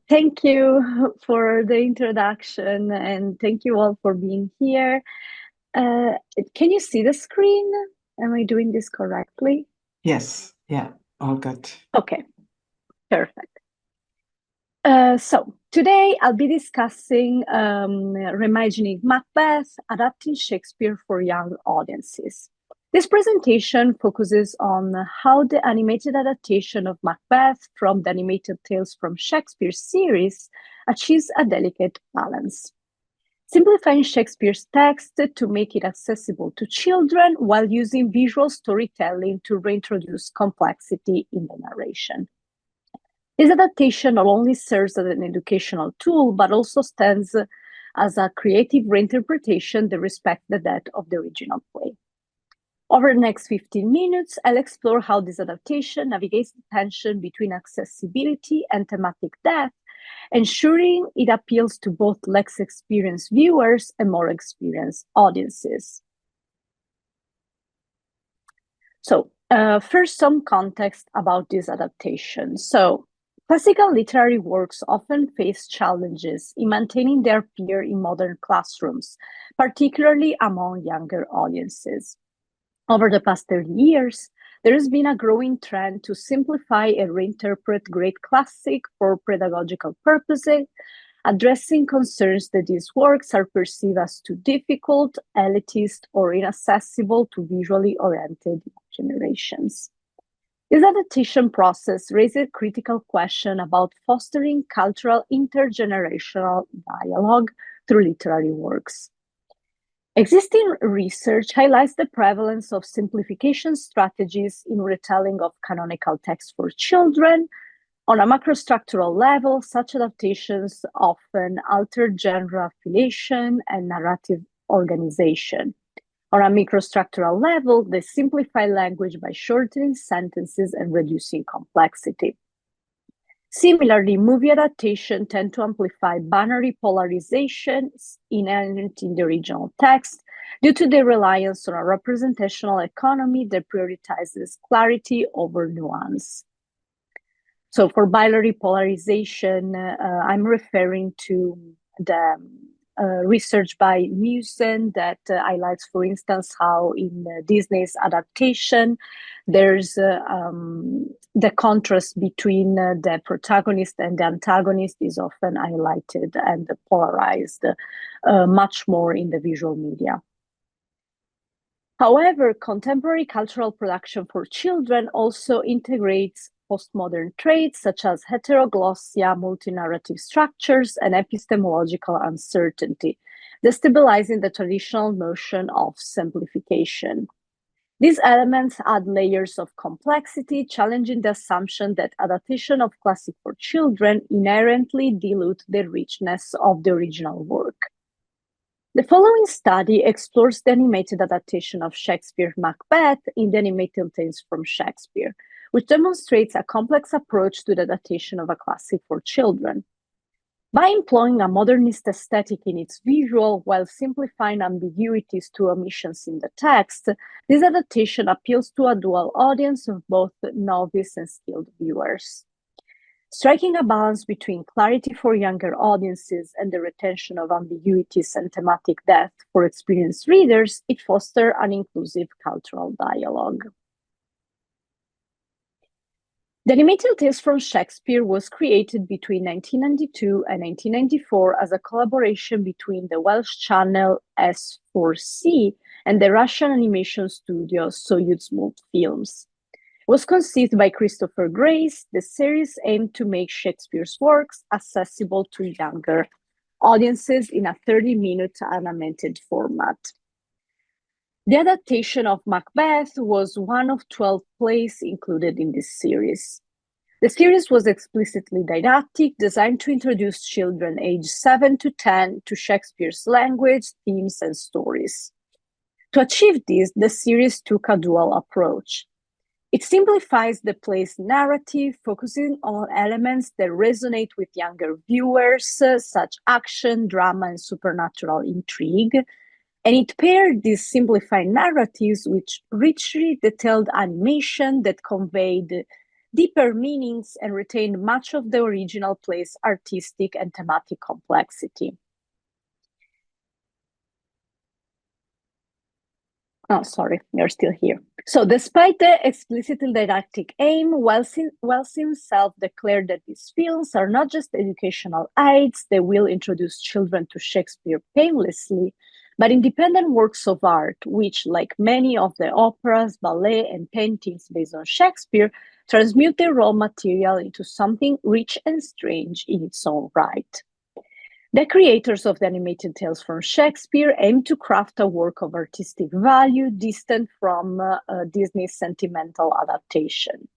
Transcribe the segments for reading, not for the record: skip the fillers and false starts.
Thank you for the introduction and thank you all for being here. Uh, can you see the screen? Am I doing this correctly? Yes, yeah, all good. Okay, perfect. So today I'll be discussing reimagining Macbeth, adapting Shakespeare for young audiences. This presentation focuses on how the animated adaptation of Macbeth from the animated tales from Shakespeare series achieves a delicate balance, simplifying Shakespeare's text to make it accessible to children while using visual storytelling to reintroduce complexity in the narration. This adaptation not only serves as an educational tool, but also stands as a creative reinterpretation that respects the depth of the original play. Over the next 15 minutes, I'll explore how this adaptation navigates the tension between accessibility and thematic depth, ensuring it appeals to both less experienced viewers and more experienced audiences. So, first, some context about this adaptation. So, classical literary works often face challenges in maintaining their appeal in modern classrooms, particularly among younger audiences. Over the past 30 years, there has been a growing trend to simplify and reinterpret great classic for pedagogical purposes, addressing concerns that these works are perceived as too difficult, elitist, or inaccessible to visually oriented generations. This adaptation process raises a critical question about fostering cultural intergenerational dialogue through literary works. Existing research highlights the prevalence of simplification strategies in retelling of canonical texts for children. On a macrostructural level, such adaptations often alter genre affiliation and narrative organization. On a microstructural level, they simplify language by shortening sentences and reducing complexity. Similarly, movie adaptations tend to amplify binary polarizations inherent in the original text due to their reliance on a representational economy that prioritizes clarity over nuance. So for binary polarization, I'm referring to the research by Musen that highlights, for instance, how in Disney's adaptation, there's the contrast between the protagonist and the antagonist is often highlighted and polarized much more in the visual media. However, contemporary cultural production for children also integrates postmodern traits such as heteroglossia, multi-narrative structures, and epistemological uncertainty, destabilizing the traditional notion of simplification. These elements add layers of complexity, challenging the assumption that adaptation of classic for children inherently dilute the richness of the original work. The following study explores the animated adaptation of Shakespeare's Macbeth in the animated tales from Shakespeare, which demonstrates a complex approach to the adaptation of a classic for children. By employing a modernist aesthetic in its visual while simplifying ambiguities to omissions in the text, this adaptation appeals to a dual audience of both novice and skilled viewers. Striking a balance between clarity for younger audiences and the retention of ambiguities and thematic depth for experienced readers, it fosters an inclusive cultural dialogue. The animated tales from Shakespeare was created between 1992 and 1994 as a collaboration between the Welsh channel S4C and the Russian animation studio Soyuz Multfilms. It was conceived by Christopher Grace. The series aimed to make Shakespeare's works accessible to younger audiences in a 30-minute animated format. The adaptation of Macbeth was one of 12 plays included in this series. The series was explicitly didactic, designed to introduce children aged 7 to 10 to Shakespeare's language, themes, and stories. To achieve this, the series took a dual approach. It simplifies the play's narrative, focusing on elements that resonate with younger viewers, such action, drama, and supernatural intrigue. And it paired these simplified narratives with richly detailed animation that conveyed deeper meanings and retained much of the original play's artistic and thematic complexity. Oh, sorry, you're still here. So despite the explicitly didactic aim, Wells himself declared that these films are not just educational aids, they will introduce children to Shakespeare painlessly, but independent works of art, which, like many of the operas, ballet, and paintings based on Shakespeare, transmute their raw material into something rich and strange in its own right. The creators of the animated tales from Shakespeare aim to craft a work of artistic value distant from Disney's sentimental adaptation.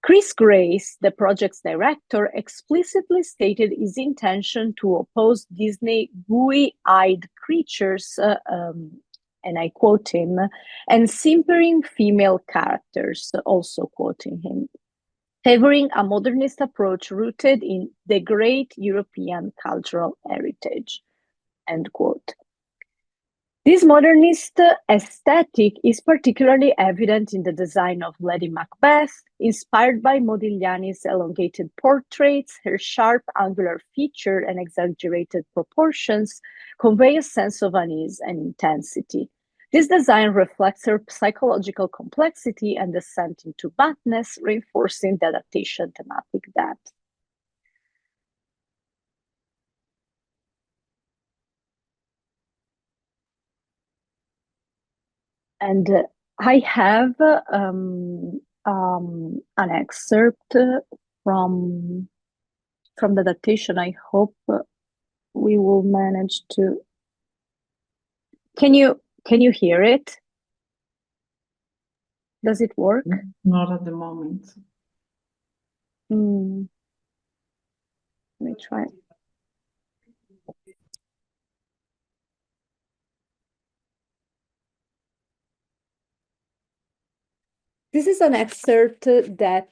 Chris Grace, the project's director, explicitly stated his intention to oppose Disney gooey-eyed creatures, and I quote him, and simpering female characters, also quoting him, favoring a modernist approach rooted in the great European cultural heritage, end quote. This modernist aesthetic is particularly evident in the design of Lady Macbeth, inspired by Modigliani's elongated portraits. Her sharp angular feature and exaggerated proportions convey a sense of unease and intensity. This design reflects her psychological complexity and descent into badness, reinforcing the adaptation thematic depth. And I have an excerpt from the adaptation. I hope we will manage to. Can you hear it? Does it work? Not at the moment. Let me try. This is an excerpt that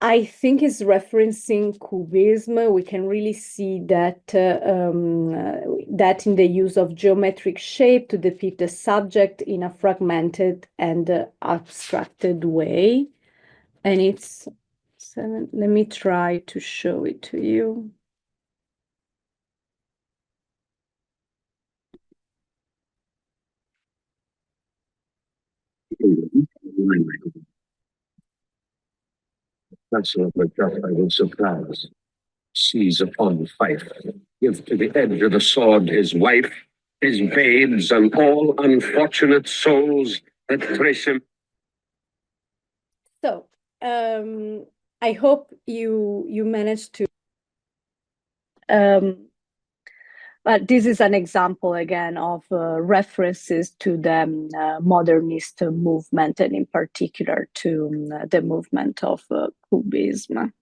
I think is referencing Cubism. We can really see that that in the use of geometric shape to depict the subject in a fragmented and abstracted way. And it's let me try to show it to you. Chancellor Macbeth, I will surprise. Seize upon the fife, give to the edge of the sword his wife, his babes, and all unfortunate souls that trace him. So, I hope you managed to. But this is an example again of references to the modernist movement, and in particular to the movement of Cubism.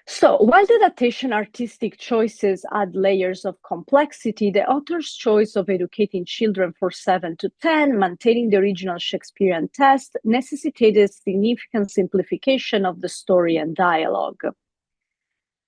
So, while the adaptation artistic choices add layers of complexity, the author's choice of educating children for 7 to 10, maintaining the original Shakespearean text, necessitated significant simplification of the story and dialogue.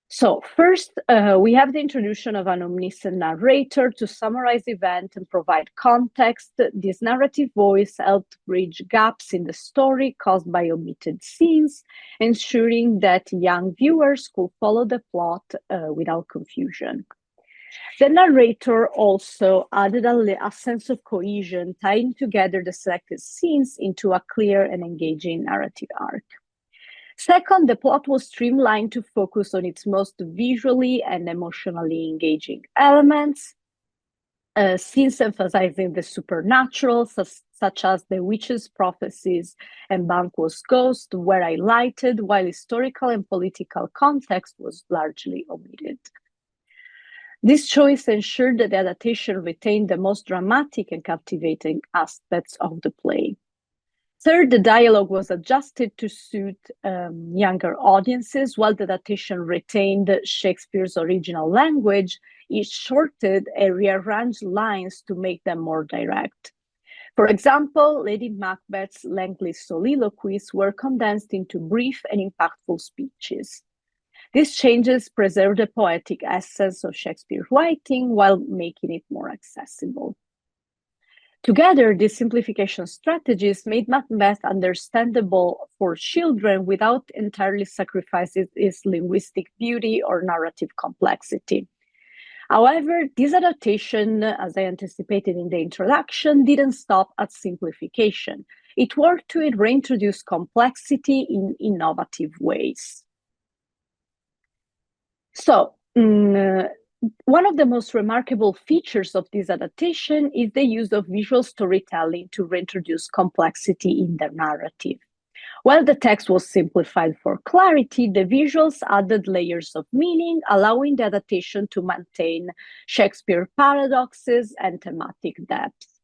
So first, we have the introduction of an omniscient narrator to summarize the event and provide context. This narrative voice helped bridge gaps in the story caused by omitted scenes, ensuring that young viewers could follow the plot without confusion. The narrator also added a sense of cohesion, tying together the selected scenes into a clear and engaging narrative arc. Second, the plot was streamlined to focus on its most visually and emotionally engaging elements. Scenes emphasizing the supernatural, such as the witches' prophecies and Banquo's ghost, were highlighted, while historical and political context was largely omitted. This choice ensured that the adaptation retained the most dramatic and captivating aspects of the play. Third, the dialogue was adjusted to suit younger audiences, while the adaptation retained Shakespeare's original language. It shortened and rearranged lines to make them more direct. For example, Lady Macbeth's lengthy soliloquies were condensed into brief and impactful speeches. These changes preserved the poetic essence of Shakespeare's writing while making it more accessible. Together, these simplification strategies made Macbeth understandable for children without entirely sacrificing its linguistic beauty or narrative complexity. However, this adaptation, as I anticipated in the introduction, didn't stop at simplification. It worked to reintroduce complexity in innovative ways. So, one of the most remarkable features of this adaptation is the use of visual storytelling to reintroduce complexity in the narrative. While the text was simplified for clarity, the visuals added layers of meaning, allowing the adaptation to maintain Shakespeare paradoxes and thematic depth.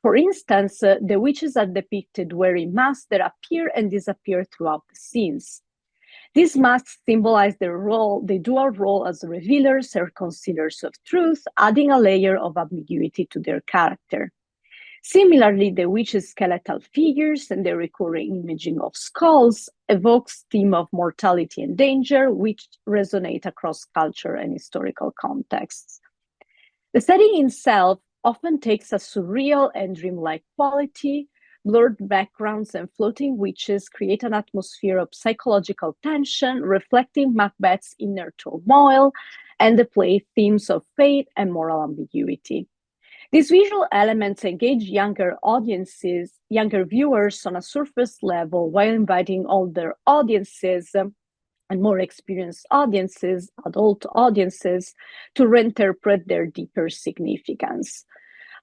For instance, the witches are depicted wearing masks that appear and disappear throughout the scenes. These masks symbolize their dual role as revealers or concealers of truth, adding a layer of ambiguity to their character. Similarly, the witches' skeletal figures and the recurring imaging of skulls evokes theme of mortality and danger, which resonate across culture and historical contexts. The setting itself often takes a surreal and dreamlike quality. Blurred backgrounds and floating witches create an atmosphere of psychological tension, reflecting Macbeth's inner turmoil and the play themes of fate and moral ambiguity. These visual elements engage younger viewers on a surface level, while inviting older audiences and more experienced audiences, adult audiences, to reinterpret their deeper significance.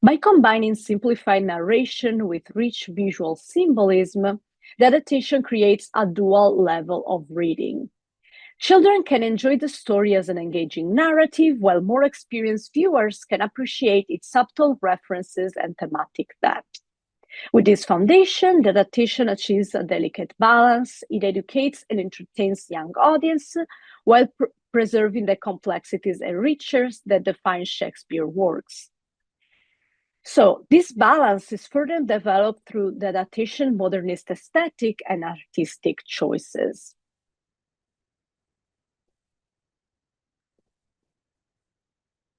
By combining simplified narration with rich visual symbolism, the adaptation creates a dual level of reading. Children can enjoy the story as an engaging narrative, while more experienced viewers can appreciate its subtle references and thematic depth. With this foundation, the adaptation achieves a delicate balance. It educates and entertains young audiences while preserving the complexities and riches that define Shakespeare works. So this balance is further developed through the adaptation modernist aesthetic and artistic choices.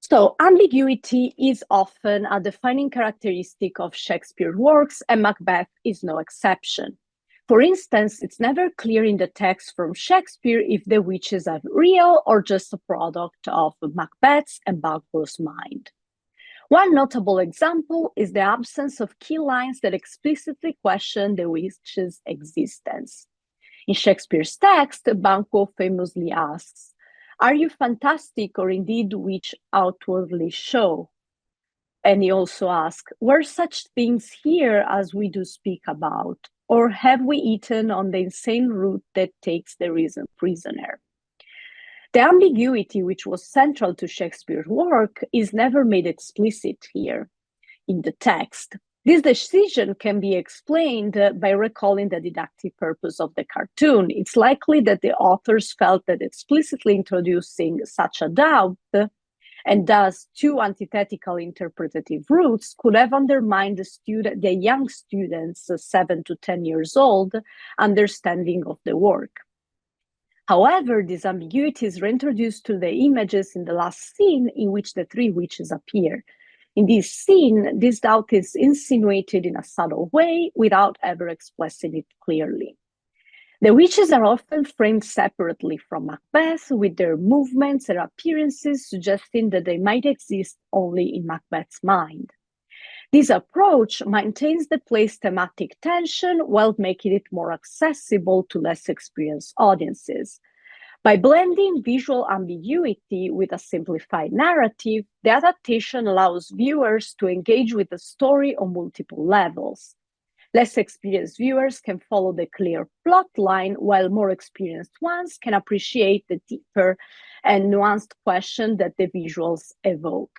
So ambiguity is often a defining characteristic of Shakespeare works, and Macbeth is no exception. For instance, it's never clear in the text from Shakespeare if the witches are real or just a product of Macbeth's and Banquo's mind. One notable example is the absence of key lines that explicitly question the witch's existence. In Shakespeare's text, Banquo famously asks, "Are you fantastic or indeed which outwardly show?" And he also asks, "Were such things here as we do speak about? Or have we eaten on the insane root that takes the reason prisoner?" The ambiguity, which was central to Shakespeare's work, is never made explicit here in the text. This decision can be explained by recalling the didactic purpose of the cartoon. It's likely that the authors felt that explicitly introducing such a doubt and thus two antithetical interpretative routes could have undermined the young students, 7 to 10 years old, understanding of the work. However, this ambiguity is reintroduced to the images in the last scene in which the three witches appear. In this scene, this doubt is insinuated in a subtle way without ever expressing it clearly. The witches are often framed separately from Macbeth, with their movements and appearances suggesting that they might exist only in Macbeth's mind. This approach maintains the play's thematic tension while making it more accessible to less experienced audiences. By blending visual ambiguity with a simplified narrative, the adaptation allows viewers to engage with the story on multiple levels. Less experienced viewers can follow the clear plot line, while more experienced ones can appreciate the deeper and nuanced question that the visuals evoke.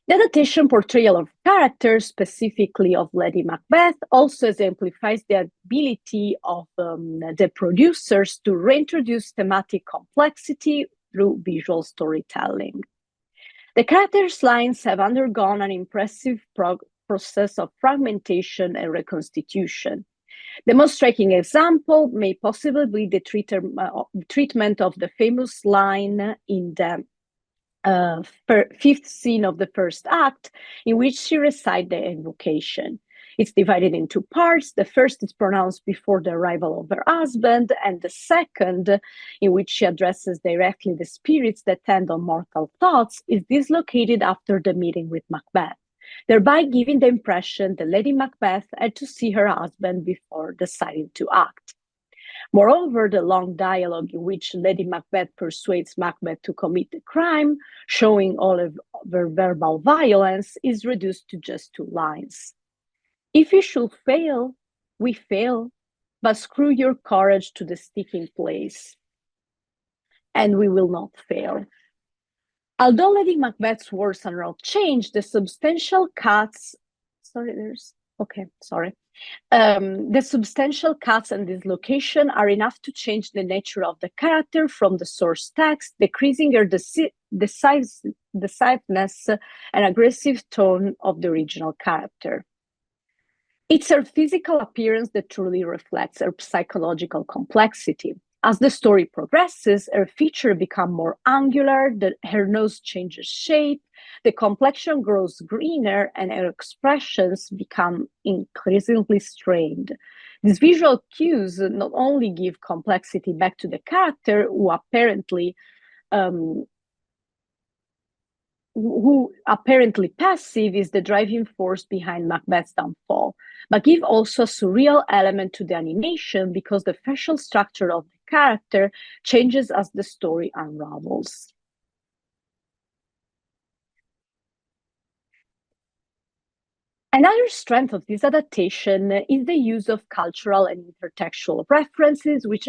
The adaptation portrayal of characters, specifically of Lady Macbeth, also exemplifies the ability of the producers to reintroduce thematic complexity through visual storytelling. The characters' lines have undergone an impressive process of fragmentation and reconstitution. The most striking example may possibly be the treatment of the famous line in the fifth scene of the first act, in which she recites the invocation. It's divided into parts. The first is pronounced before the arrival of her husband, and the second, in which she addresses directly the spirits that tend on mortal thoughts, is dislocated after the meeting with Macbeth, thereby giving the impression that Lady Macbeth had to see her husband before deciding to act. Moreover, the long dialogue in which Lady Macbeth persuades Macbeth to commit the crime, showing all of her verbal violence, is reduced to just 2 lines. If you should fail, we fail, but screw your courage to the sticking place, and we will not fail. Although Lady Macbeth's words are not changed, the substantial cuts, the substantial cuts and dislocation are enough to change the nature of the character from the source text, decreasing her decisiveness and aggressive tone of the original character. It's her physical appearance that truly reflects her psychological complexity. As the story progresses, her features become more angular, her nose changes shape, the complexion grows greener, and her expressions become increasingly strained. These visual cues not only give complexity back to the character, who apparently passive is the driving force behind Macbeth's downfall, but give also a surreal element to the animation because the facial structure of the character changes as the story unravels. Another strength of this adaptation is the use of cultural and intertextual references which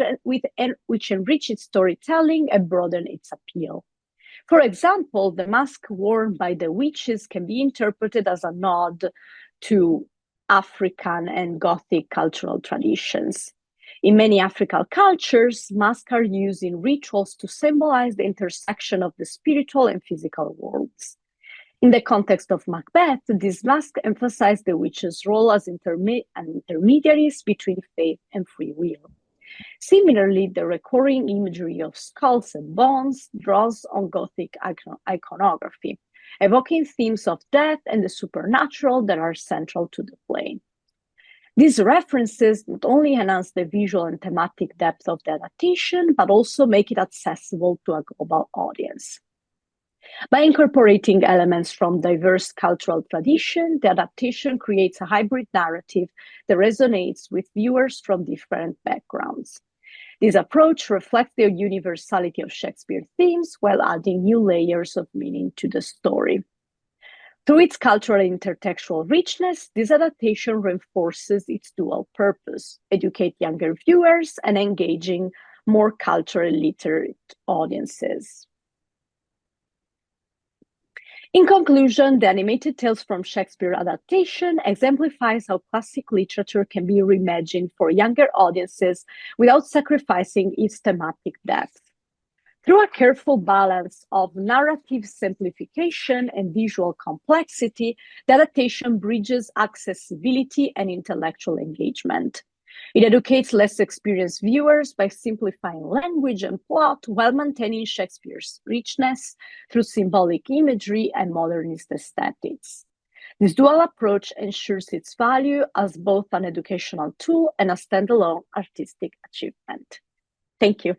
enrich its storytelling and broaden its appeal. For example, the mask worn by the witches can be interpreted as a nod to African and Gothic cultural traditions. In many African cultures, masks are used in rituals to symbolize the intersection of the spiritual and physical worlds. In the context of Macbeth, these masks emphasize the witches' role as intermediaries between faith and free will. Similarly, the recurring imagery of skulls and bones draws on Gothic iconography, evoking themes of death and the supernatural that are central to the play. These references not only enhance the visual and thematic depth of the adaptation, but also make it accessible to a global audience. By incorporating elements from diverse cultural traditions, the adaptation creates a hybrid narrative that resonates with viewers from different backgrounds. This approach reflects the universality of Shakespeare's themes while adding new layers of meaning to the story. Through its cultural and intertextual richness, this adaptation reinforces its dual purpose: educate younger viewers and engaging more culturally literate audiences. In conclusion, the animated Tales from Shakespeare adaptation exemplifies how classic literature can be reimagined for younger audiences without sacrificing its thematic depth. Through a careful balance of narrative simplification and visual complexity, the adaptation bridges accessibility and intellectual engagement. It educates less experienced viewers by simplifying language and plot while maintaining Shakespeare's richness through symbolic imagery and modernist aesthetics. This dual approach ensures its value as both an educational tool and a standalone artistic achievement. Thank you.